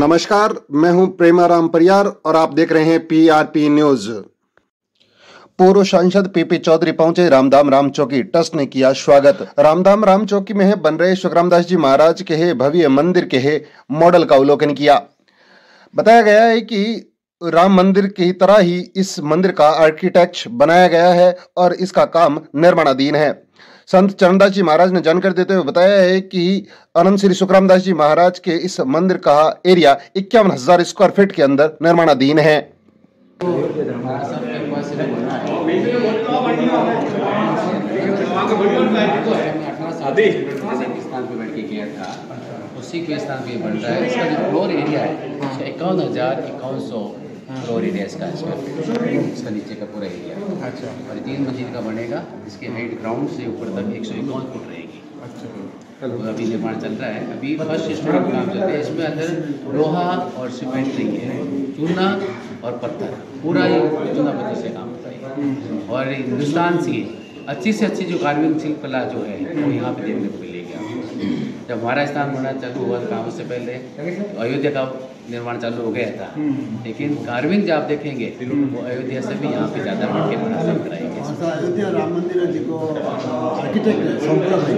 नमस्कार, मैं हूं प्रेमाराम परियार और आप देख रहे हैं पीआरपी न्यूज। पूर्व सांसद पीपी चौधरी पहुंचे रामधाम राम चौकी, ट्रस्ट ने किया स्वागत। रामधाम राम चौकी में बन रहे सुखरामदास जी महाराज के भव्य मंदिर के मॉडल का अवलोकन किया। बताया गया है कि राम मंदिर की तरह ही इस मंदिर का आर्किटेक्ट बनाया गया है और इसका काम निर्माणाधीन है। संत चरणदास जी महाराज ने जानकारी देते हुए बताया है कि अनंत श्री सुखरामदास जी महाराज के इस मंदिर का एरिया 51,000 स्क्वायर फीट के अंदर निर्माणाधीन है। उसी के स्थान पे बन रहा है। इसका जो फ्लोर एरिया है 51,100 फ्लोर एरिया इसका इसका नीचे का पूरा एरिया। अच्छा। और 3 मंजिल का बनेगा। इसकी हाइट ग्राउंड से ऊपर तक 151 फुट रहेगी। अच्छा। तो अभी निर्माण चल रहा है। अभी फर्स्ट स्टेज का काम चल रहा है। इसमें अंदर लोहा और सीमेंट नहीं है, चूना और पत्थर, पूरा ये चूना पत्थर से काम होता है। और हिंदुस्तान की अच्छी से अच्छी जो कार्विंग शिल्प कला जो है वो यहाँ पे देखने को मिलेगी। जब हमारा स्थान बनना चालू हुआ था उससे पहले अयोध्या का निर्माण चालू हो गया था, लेकिन कार्विंग जब आप देखेंगे वो अयोध्या से भी यहाँ पे ज़्यादा बढ़ के बना कराएंगे। अयोध्या राम मंदिर जी को आर्किटेक्ट संपूर्ण है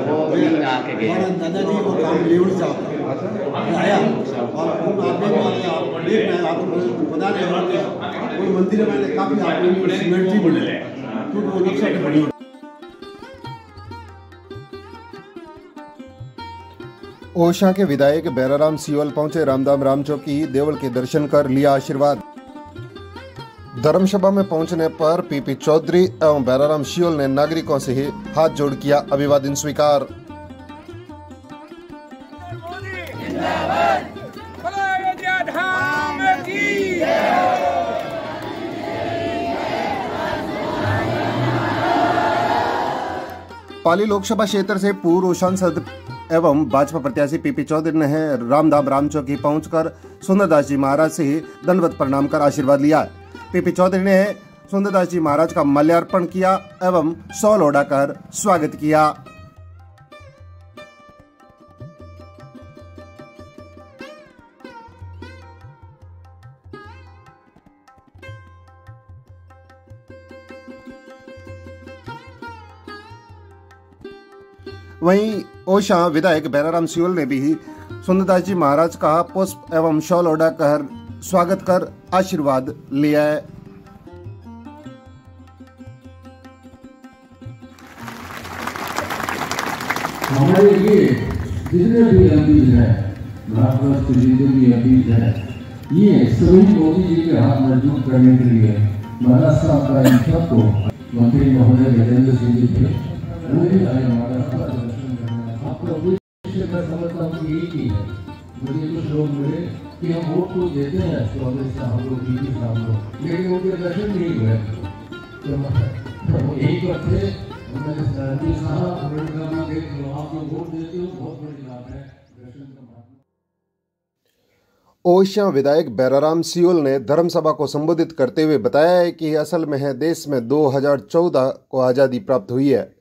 वो यहाँ के गए दादाजी वो काम लेवल से आया और आप देख रहे हैं, आपको बता रहे हैं वो मंदिर में काफ़ी आपने सीमेंट जी बने तो वो नक्शा के बनी। ओशा के विधायक बैराराम सियोल पहुंचे रामधाम राम चौकी, देवल के दर्शन कर लिया आशीर्वाद। धर्मसभा में पहुंचने पर पीपी चौधरी एवं बैराराम सियोल ने नागरिकों से हाथ जोड़ किया अभिवादन स्वीकार। पाली लोकसभा क्षेत्र से पूर्व सांसद एवं भाजपा प्रत्याशी पीपी चौधरी ने रामधाम राम चौकी पहुंचकर सुंदरदास जी महाराज से दंडवत प्रणाम कर आशीर्वाद लिया। पीपी चौधरी ने सुंदरदास जी महाराज का माल्यार्पण किया एवं शॉल ओढ़ाकर स्वागत किया। वहीं ओशा विधायक बैराराम सियोल ने भी सुंदरदास जी महाराज का पुष्प एवं शॉल ओढ़ाकर स्वागत कर आशीर्वाद लिया है। हमारे लिए जितने भी अतीत है, भारत के जितने भी अतीत है, ये सभी मोदी जी के हाथ मजबूत करने के लिए महाराष्ट्र का इन सबको मंत्री महोदय गजेंद्र सिंह जी थे, वो भी आए महाराष्ट्र। आपको समझता हूँ कि यही चीज है, मुझे कुछ लोग मिले कि हम वोट को देते हैं कांग्रेस साहब लोग, बीजेपी साहब लोग, लेकिन उनके दर्शन नहीं हुए। तो यही करते ओशा विधायक बैराराम सियोल ने धर्मसभा को संबोधित करते हुए बताया है कि असल में देश में 2014 को आज़ादी प्राप्त हुई है,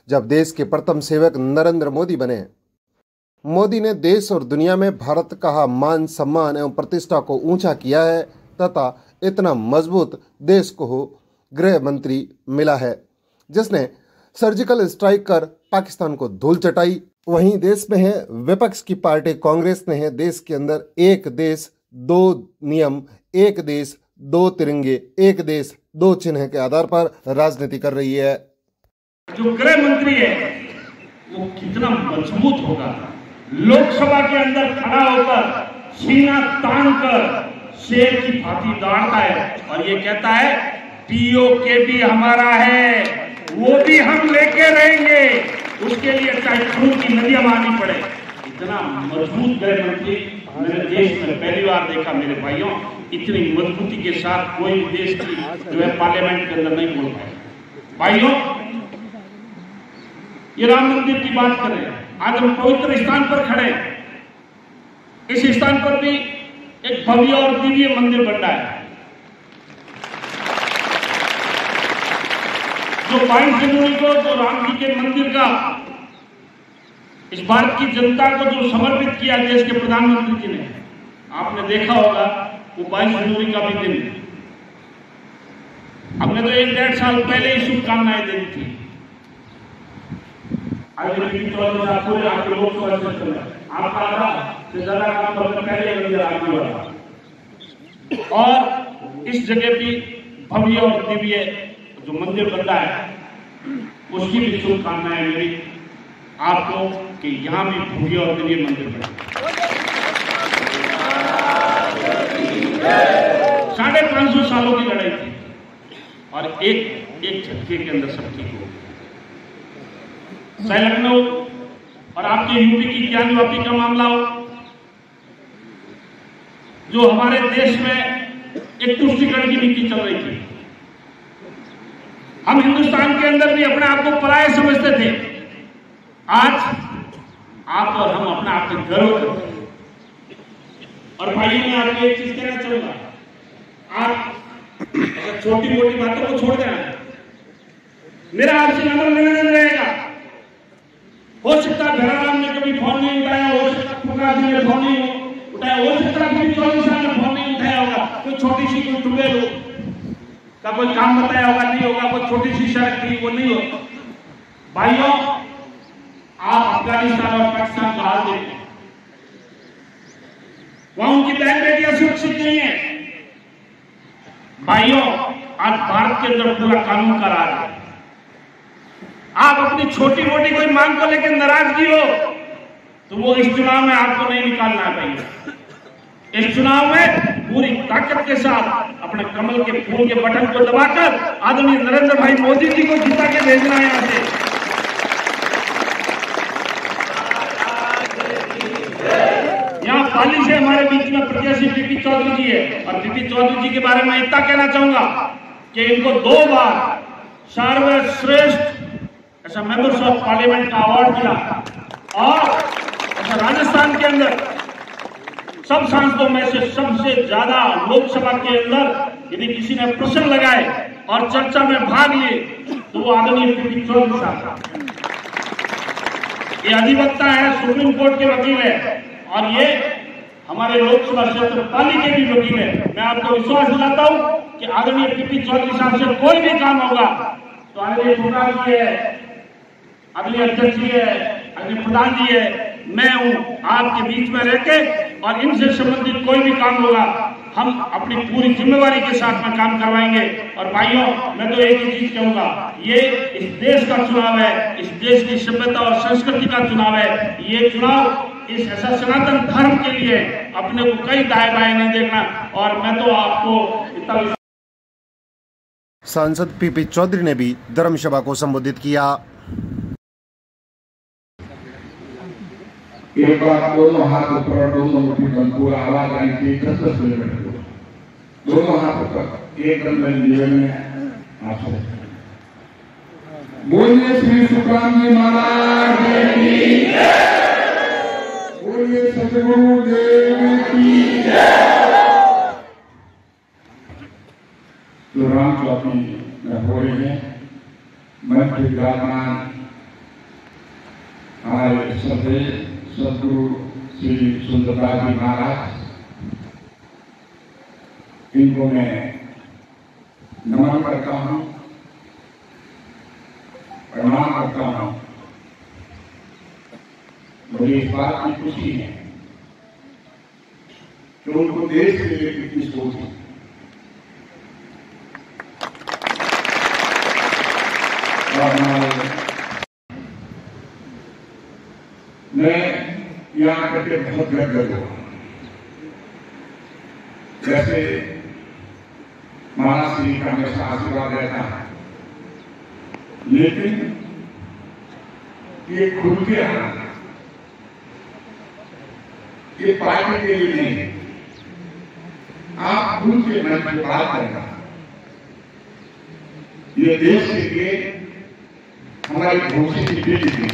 जब देश के प्रथम सेवक नरेंद्र मोदी बने। मोदी ने देश और दुनिया में भारत का मान सम्मान एवं प्रतिष्ठा को ऊंचा किया है तथा इतना मजबूत देश को गृह मंत्री मिला है जिसने सर्जिकल स्ट्राइक कर पाकिस्तान को धूल चटाई। वहीं देश में है विपक्ष की पार्टी कांग्रेस ने है देश के अंदर एक देश दो नियम, एक देश दो तिरंगे, एक देश दो चिन्ह के आधार पर राजनीति कर रही है। जो गृह मंत्री है वो कितना मजबूत होगा, लोकसभा के अंदर खड़ा होकर सीना तान कर शेर की भांति दौड़ता है और ये कहता है पीओके भी हमारा है, वो भी हम लेके रहेंगे, उसके लिए चाहे खून की नदियां मारनी पड़े। इतना मजबूत गृह मंत्री मैंने देश में पहली बार देखा मेरे भाइयों। इतनी मजबूती के साथ कोई भी देश की जो है पार्लियामेंट के अंदर नहीं बोल पाए। भाइयों, ये राम मंदिर की बात करें, आज हम पवित्र स्थान पर खड़े, इस स्थान पर भी एक भव्य और दिव्य मंदिर बन रहा है। जो 22 जनवरी को जो राम जी के मंदिर का इस भारत की जनता को जो समर्पित किया देश के प्रधानमंत्री जी ने, आपने देखा होगा वो 22 जनवरी का भी दिन, हमने तो 1-1.5 साल पहले ही शुभकामनाएं दी थी। आज पूरे आपके लोकसभा क्षेत्र में आपका आधा से ज्यादा काम पहले नजर आने वाला, और इस जगह भी भव्य और दिव्य जो मंदिर बन रहा है उसकी भी शुभकामनाएं मेरी आपको कि यहाँ भी भव्य और दिव्य मंदिर बने। 550 सालों की लड़ाई थी और एक झटके के अंदर सब ठीक हो। चाहे लखनऊ और आपके यूपी की ज्ञानवापी का मामला हो, जो हमारे देश में एक तुष्टिकरण की नीति चल रही थी। हम हिंदुस्तान के अंदर भी अपने आप को पराया समझते थे। आज आप और हम अपना आप पे गर्व करते हैं। और भाइयों में आपको एक चीज कहना चाहूंगा, आप छोटी मोटी बातों को छोड़ देना। मेरा आपसे नम्र निवेदन रहेगा, हो सकता है घराराम ने कभी फोन नहीं उठाया, हो सकता प्रकाश जी ने फोन नहीं उठाया, हो सकता है कभी 24 साल में फोन नहीं उठाया होगा, कोई छोटी सी कोई टुबेल का कोई काम बताया होगा, नहीं होगा, कोई छोटी सी सड़क थी वो नहीं हो। भाइयों, आप अफगानिस्तान और पाकिस्तान का हाल देखें, वहां उनकी बहन बेटियां सुरक्षित नहीं है। भाइयों, आज भारत के अंदर पूरा कानून का राज है। आप अपनी छोटी मोटी कोई मांग को लेकर नाराजगी हो तो वो इस चुनाव में आपको नहीं निकालना चाहिए। इस चुनाव में पूरी ताकत के साथ अपने कमल के फूल के बटन को दबाकर आदरणीय नरेंद्र भाई मोदी जी को जिता के भेजना है। यहां से यहाँ पाली से हमारे बीच में प्रत्याशी पीपी चौधरी जी है, और पीपी चौधरी जी के बारे में इतना कहना चाहूंगा कि इनको 2 बार सर्वश्रेष्ठ ऐसा मेंबर्स ऑफ पार्लियामेंट का अवार्ड मिला, और ऐसा राजस्थान के अंदर सब सांसदों में से सबसे ज्यादा लोकसभा के अंदर यदि किसी ने प्रश्न लगाए और चर्चा में भाग लिए तो वो आदरणीय पीपी चौधरी साहब। ये अधिवक्ता है, सुप्रीम कोर्ट के वकील है, और ये हमारे लोकसभा क्षेत्र पाली के भी वकील है। मैं आपको विश्वास दिलाता हूं कि आदरणीय पीपी चौधरी साहब से कोई भी काम होगा तो आदरणीय प्रकाश जी है, आदरणीय अध्यक्ष जी है, आदरणीय प्रधान जी है, मैं हूं आपके बीच में रहके, और इनसे संबंधित कोई भी काम होगा हम अपनी पूरी जिम्मेवारी के साथ में काम करवाएंगे। और भाइयों, मैं तो एक ही चीज कहूंगा, ये इस देश का चुनाव है, इस देश की सभ्यता और संस्कृति का चुनाव है। ये चुनाव इस ऐसा सनातन धर्म के लिए अपने को कई दाएं बाएं नहीं देखना। और मैं तो आपको इतना। सांसद पीपी चौधरी ने भी धर्मसभा को संबोधित किया। एक बार दोनों हाथ ऊपर, दोनों मुट्ठी बंद, पूरा आवाज आई थी 10-10 किलोमीटर, दोनों हाथ ऊपर, एकदम निवेदन है आपसे, बोलिए श्री सुखराम जी महाराज की जय, बोलिए सतगुरु देव की जय। जो राम चौकी में हो रही है, मंत्री विराजमान हमारे सदैव सदगुरु श्री सुंदरदास जी महाराज, इनको मैं नमन करता हूँ, प्रणाम करता हूँ। मुझे इस बात की खुशी है कि उनको देश के लिए कितनी सोच है। मैं यहाँ करके बहुत गर्व हुआ, जैसे महाराज श्री का हमेशा आशीर्वाद रहता है, लेकिन ये खुद के आना, ये पार्टी के लिए नहीं, आप खुद के मन में बात करना, ये देश के लिए हमारी घोषित की थी।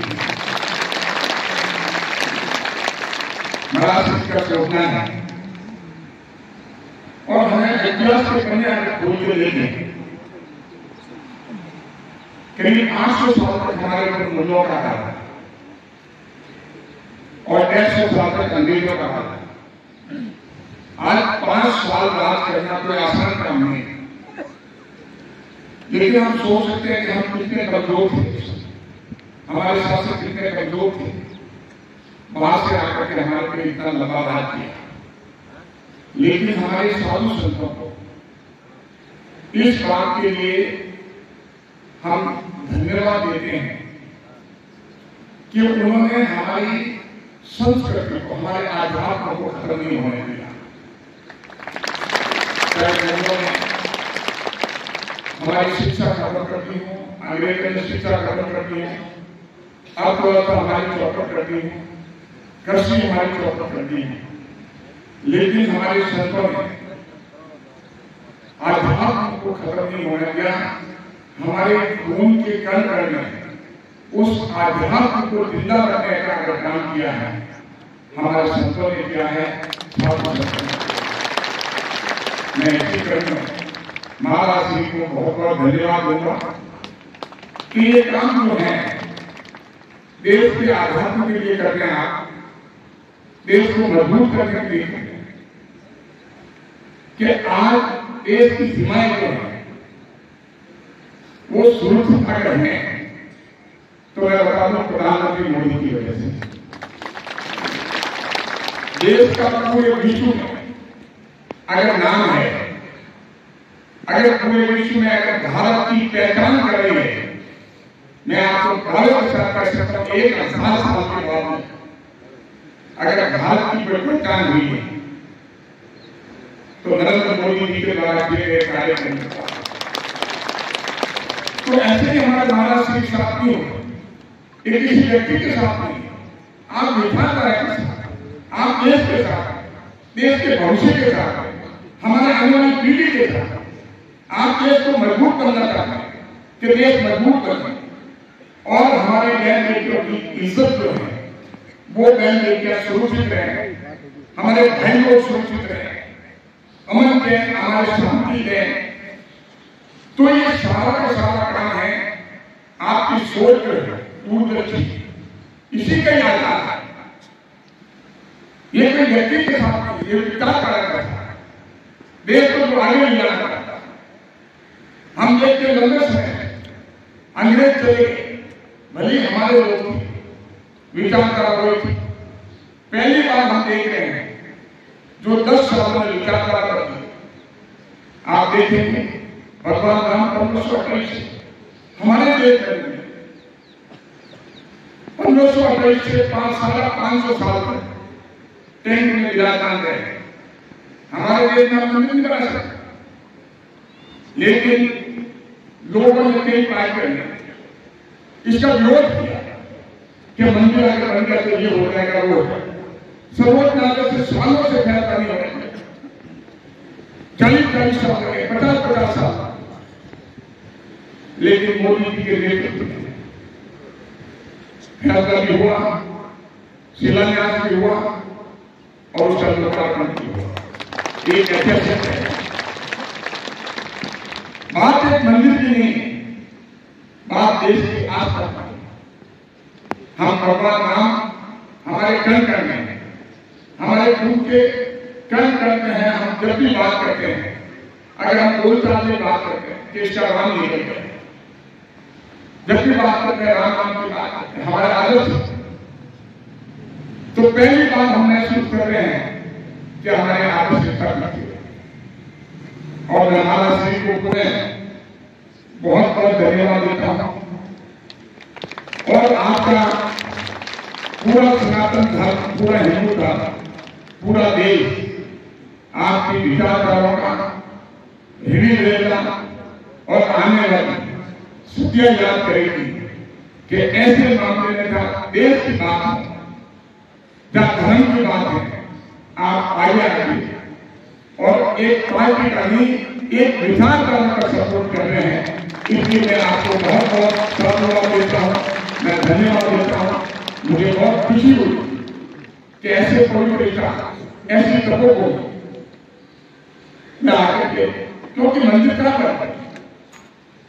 महाराज इसका योगदान है, और हमें इतिहास के पन्ने खोल के लेते करीब 800 साल तक हमारे ऊपर मुगलों का था और 150 साल तक अंग्रेजों का था। आज 5 साल राज करना कोई आसान काम नहीं, लेकिन हम सोच सकते हैं कि हम कितने कमजोर थे, हमारे शासक कितने कमजोर थे, बाहर से आकर के हमारे पे इतना लंबा राज किया। लेकिन हमारे साधु संतों को इस बात के लिए हम धन्यवाद देते हैं कि उन्होंने हमारी संस्कृति को, हमारे आध्यात्म को खत्म नहीं होने दिया। उन्होंने हमारी शिक्षा खत्म कर दी हो, अंग्रेजों ने शिक्षा खत्म कर दी है, अर्थव्यवस्था हमारी चौपट कर दी है, कृषि हमारी चौपट कर दी है। लेकिन हमारे संतों ने आध्यात्म को खत्म नहीं होने दिया। हमारे खून के कण कण में उस आध्यात्म को जिंदा रखने का अगर काम किया है, हमारे संतों ने किया है। मैं इसी क्रम में महाराज जी को बहुत बहुत धन्यवाद दूंगा कि ये काम जो है देश के आध्यात्म के लिए करते हैं, आप देश को मजबूत करने के लिए करते हैं कि आज देश की सीमाएं जो है वो सुरक्षित अगर है तो मैं बता दूं प्रधानमंत्री मोदी की वजह से। देश का पूरे विश्व में अगर नाम है, अगर पूरे विश्व में अगर भारत की पहचान कर रही है, मैं आपको भारत के साथ कह सकता हूं 1000 साल के बाद अगर भारत की पहचान हुई है तो नरेंद्र मोदी जी के द्वारा किए गए कार्यक्रम। तो ऐसे ही हमारे महाराज श्री साथ नहीं होगा, एक किसी व्यक्ति के साथ नहीं, आप विचारधारा के साथ, आप देश के साथ, देश के भविष्य के साथ, हमारे आने वाली पीढ़ी के साथ आप देश को मजबूत करना चाहते हैं कि देश मजबूत बने और हमारे बहन बेटियों की इज्जत जो है वो बहन बेटियां सुरक्षित रहे, हमारे भाई लोग सुरक्षित रहे, अमन दें, हमारे शांति दें। तो ये सारा का सारा काम है आपकी सोच जो है दूरदर्शी, इसी का ही आधार है। ये कोई व्यक्ति के साथ ये विचार करता है, देश को जो आगे ले जाना चाहता है। हम देखते लंबे समय अंग्रेज चले गए, भले हमारे लोग विचारधारा हुई थी। पहली बार हम देख रहे हैं जो 10 साल में विचारधारा कर दी। आप देखेंगे भगवान राम 1528 हमारे देश में 1528 से 500 साल तक टेंट में विराजमान रहे। हमारे देश में मंदिर नहीं बना सकते, लेकिन लोगों ने कई पार्टियों ने इसका विरोध किया कि मंदिर अगर बन गया तो ये हो जाएगा, वो हो जाएगा। सर्वोच्च न्यायालय से सालों से फैसला नहीं होने दिया, 40 साल लगे, 50 साल। लेकिन मोदी जी के नेतृत्व में फैसला भी हुआ, शिलान्यास भी हुआ और उसका लोकार्पण भी हुआ। एक ऐतिहासिक है, बात एक मंदिर की नहीं, बात देश की आस्था की। हम भगवान राम हमारे कण कण में है, हमारे खून के कण कण में है। हम जब भी बात करते हैं, अगर हम बोलचाल में बात करते हैं कि इसका राम निकल गया, जब भी बात करते हैं राम नाम की बात करते हैं, हमारे आदर्श, तो पहली बात हम महसूस कर रहे हैं कि हमारे आदर्श करती है। और मैं महाराज श्री को पुनः बहुत बहुत धन्यवाद देता हूं। और आपका पूरा सनातन धर्म, पूरा हिंदू धर्म, पूरा देश आपकी विचारधाराओं का ऋणी रहेगा और आने वाली स्थितियां याद करेगी कि ऐसे मामले में जहां देश की बात है, जहां धर्म की बात है, आप आगे आइए और एक पार्टी का नहीं, एक विचारधारा का सपोर्ट कर रहे हैं। इसलिए मैं आपको बहुत बहुत धन्यवाद देता हूँ, मैं धन्यवाद देता हूँ। मुझे बहुत खुशी हुई कि ऐसे पवित्र नेता, ऐसी तपों को मैं आकर के, क्योंकि मंदिर क्या करता है,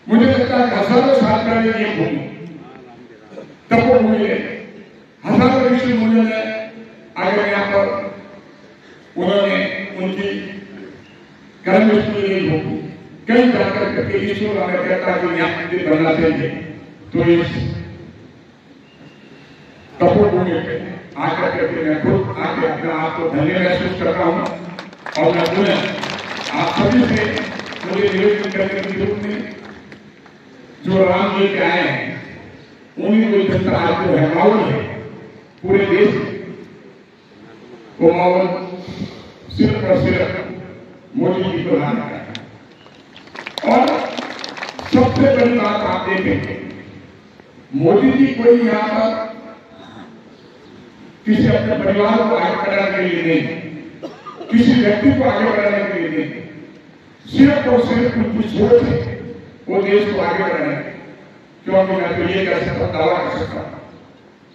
मुझे लगता है हजारों साल पहले ये भूमि तपोभूमि है, हजारों ऋषि मुनियों ने आगे यहाँ पर उन्होंने उनकी कर्म नहीं होगी। कई जाकर करके ईश्वर हमें कहता कि यहाँ मंदिर बनना चाहिए, तो इस तपोभूमि पे आकर करके मैं खुद आके अपने आप को धन्य महसूस करता हूँ। और मैं पुनः आप सभी से मुझे निवेदन करने की जरूरत नहीं, जो राम जी के आए हैं उन्हीं को जनता आज जो है माहौल है पूरे देश वो माहौल सिर्फ और सिर्फ मोदी जी को लाना है। और सबसे बड़ी बात आप देखेंगे, मोदी जी कोई यहाँ पर किसी अपने परिवार को आगे बढ़ाने के लिए नहीं, किसी व्यक्ति को आगे बढ़ाने के लिए नहीं, सिर्फ और सिर्फ उनकी सोच है वो देश को आगे बढ़ाने की। क्योंकि मैं तो ये कह सकता, दावा कर सकता,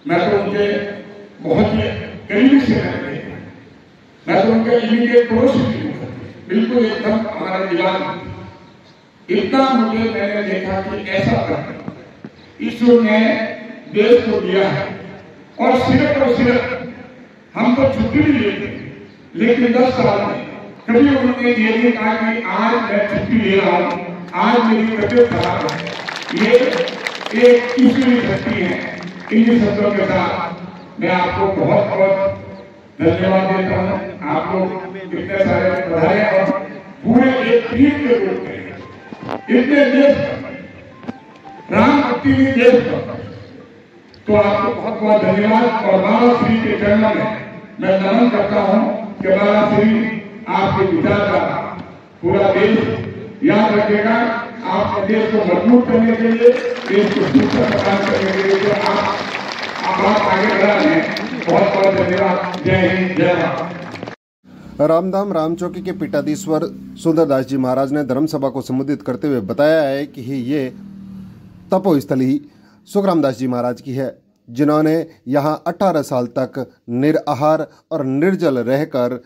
मैं तो उनके बहुत ही करीबी से मैं तो उनके इमीडिएट पड़ोसी भी हूँ, बिल्कुल एकदम हमारे दीवार। इतना मुझे मैंने देखा कि ऐसा कर ईश्वर ने देश को दिया है। और सिर्फ हम तो छुट्टी भी लेते, लेकिन 10 साल में कभी उन्होंने ये नहीं कहा कि आज मैं छुट्टी ले रहा हूँ, आज मेरी तबियत खराब है। ये एक ईश्वरी शक्ति है। इन्हीं शब्दों के साथ मैं आपको बहुत बहुत धन्यवाद देता हूँ। आप लोग इतने सारे बधाई और पूरे एक टीम के रूप में इतने देश राम भक्ति भी देश पर, तो आपको बहुत बहुत धन्यवाद। और बाबा श्री के चरणों में मैं नमन करता हूँ कि बाबा श्री आपके विचार का पूरा देश याद रखेगा। आपके देश को मजबूत करने के लिए, देश को शिक्षा प्रदान करने के लिए जो आप आगे बढ़ा रहे हैं, बहुत बहुत धन्यवाद। जय हिंद, जय भारत। रामधाम रामचौकी के पीठाधीश्वर सुंदरदास जी महाराज ने धर्मसभा को संबोधित करते हुए बताया है कि ये तपोस्थली सुखरामदास जी महाराज की है, जिन्होंने यहाँ 18 साल तक निराहार और निर्जल रहकर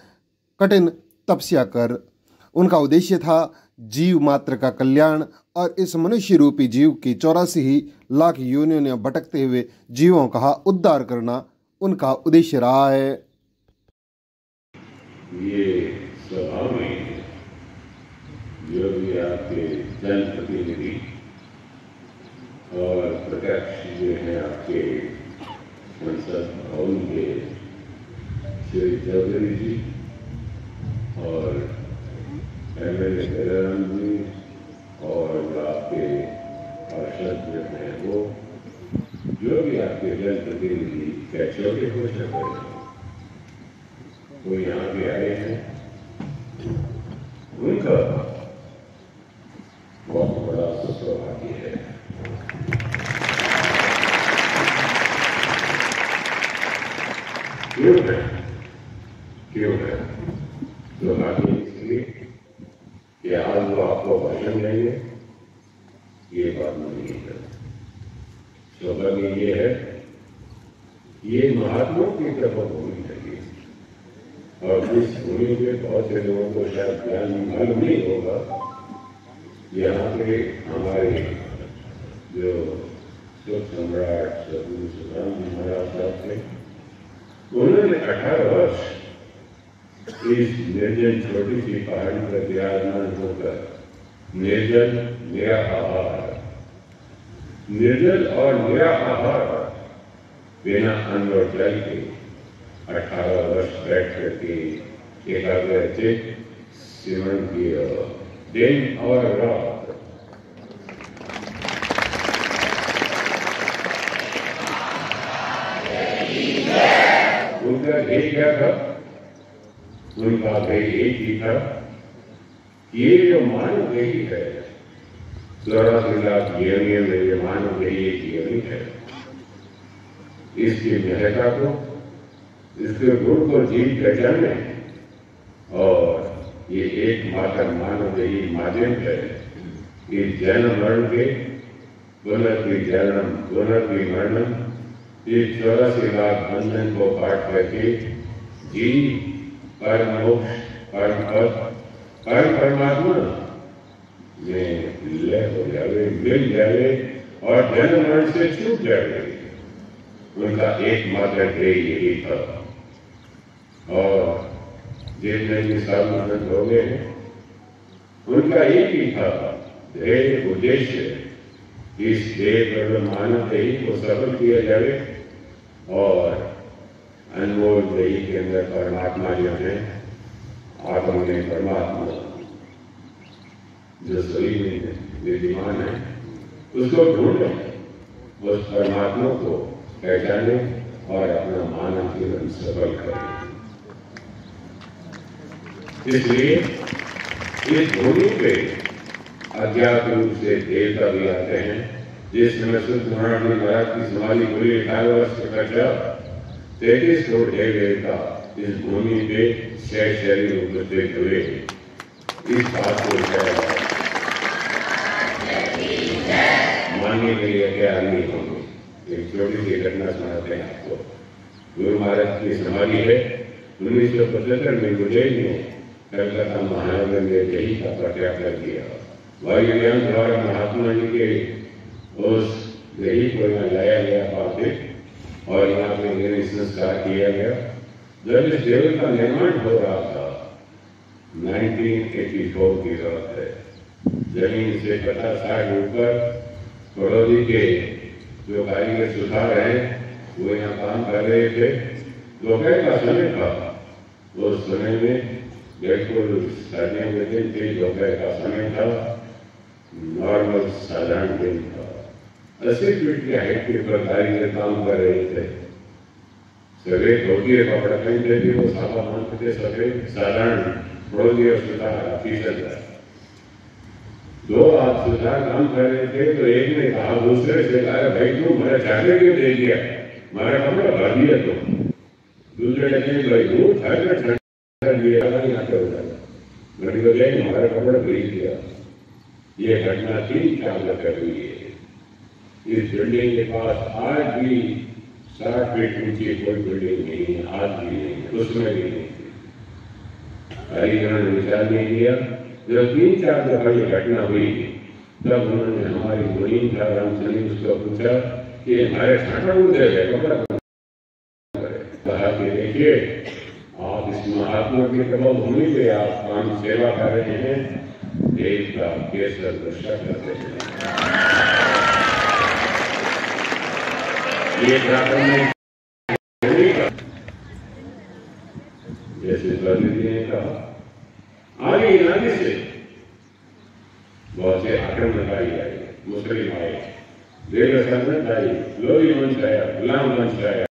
कठिन तपस्या कर, उनका उद्देश्य था जीव मात्र का कल्याण और इस मनुष्य रूपी जीव की 84 लाख योनियों में भटकते हुए जीवों का उद्धार करना उनका उद्देश्य रहा है। ये स्वभाव में जो भी आपके जनप्रतिनिधि और प्रत्यक्ष जो है आपके संसद भवन के श्री चौधरी जी और एमएलए दयाराम जी और आपके पार्षद जो हैं वो जो भी आपके जनप्रतिनिधि क्या छोटे हो सकते हैं वो यहाँ पे आए हैं, उनका बहुत बड़ा सौभाग्य है। क्यों है तो आगे इसलिए कि आज वो आपको भाषण देंगे, ये बात नहीं है। सौभाग्य ये है, ये महात्माओं की तरफ होनी चाहिए। और इस भूमि पे बहुत से लोगों को शायद ज्ञान मालूम नहीं होगा। यहाँ पे हमारे जो सुख सम्राट सदगुरु सुखराम जी महाराज साहब थे, उन्होंने 18 वर्ष इस निर्जन छोटी सी पहाड़ी पर विराजमान होकर निर्जल निराहार, निर्जल और निराहार बिना अन्न और जल के 18 वर्ष बैठ करके एकाग्रचित सेवन किया, दिन और रात। उनका ध्येय क्या था? उनका ध्येय एक ही था, ये जो मानव देही है 84 लाख योनियों में ये मानव देही एक योनि है, इसकी महत्ता को, इसके गुण को जीव पहचाने और ये एकमात्र मानव देही माध्यम है इस जन्म मरण के पुनर्वी जन्म पुनर्वी मरण, इस 84 लाख बंधन को काट करके जीव परम मोक्ष, परम पद, परम परमात्मा में लय हो जाए, मिल जाए और जन्म मरण से छूट जाए। उनका एकमात्र ध्येय यही था। और जितने भी साधुसंत हो गए हैं, उनका एक ही था ध्येय उद्देश्य, इस देश और मानव देही को सफल किया जाए और अनमोल देही के अंदर परमात्मा जो है, आत्मा में परमात्मा जो शरीर में विद्यमान है, उसको ढूंढें, उस परमात्मा को पहचाने और अपना मानव जीवन सफल करें। इसलिए इस भूमि पे अज्ञात रूप से देवता भी आते हैं, जिसमें सत्यनारायण महाराज की समाधि पूरी 18 वर्ष का खर्चा 33 करोड़ देवता इस भूमि पे शरीर उपस्थित हुए। इस बात को मानने के लिए तैयार नहीं होंगे। एक छोटी सी घटना सुनाते हैं आपको। गुरु महाराज की समाधि है 1975 में गुजरात में कलकत्ता महानगर में यही का प्रत्याख्यान किया। वायुयान द्वारा महात्मा जी के उस यही को यहाँ लाया गया पार्थिव और यहाँ पे मेरे संस्कार किया गया। जब इस देवल का निर्माण हो रहा था 1984 की बात है, जमीन से 50-60 ऊपर कड़ौदी के जो कारीगर सुधार हैं वो यहाँ काम कर रहे थे। दोपहर का समय था, उस समय में बिल्कुल सर्दियों के दिन थे, दोपहर का समय था, नॉर्मल साधारण दिन था। 80 फीट की हाइट के ऊपर कारीगर काम कर रहे थे। सफेद धोती और कपड़ा पहनते थे, वो साफा मानते थे, सफेद साधारण कड़ौदी और सुधार फीसद था। 2 हाथ सुधार काम कर रहे थे, तो एक ने कहा दूसरे से, कहा भाई तू मेरा चादर क्यों दे दिया, हमारा कपड़ा भर दिया तुम। दूसरे ने भाई तू ठंड हमारा कपड़ा खरीद दिया। ये घटना 3 साल कर हुई है। इस बिल्डिंग के पास आज भी 60 फीट ऊंची कोई बिल्डिंग नहीं है, आज भी नहीं, उसमें भी नहीं। कारीगरों ने विचार नहीं किया। जब 3-4 दफा ये घटना हुई तब उन्होंने हमारी मुनीम था रामचंद्र उसको पूछा कि हमारे छाटा उड़े गए कपड़ा कहा कि देखिए आप इस महात्मा की तबाह भूमि पे आप काम सेवा कर रहे हैं, देश का केसर दृष्टा करते हैं। ये जैसे जी ने कहा आगे इलाके से बहुत से आक्रमणकारी आए, मुस्लिम आए, देवसंत आए, लोही वंश आया, गुलाम वंश आया।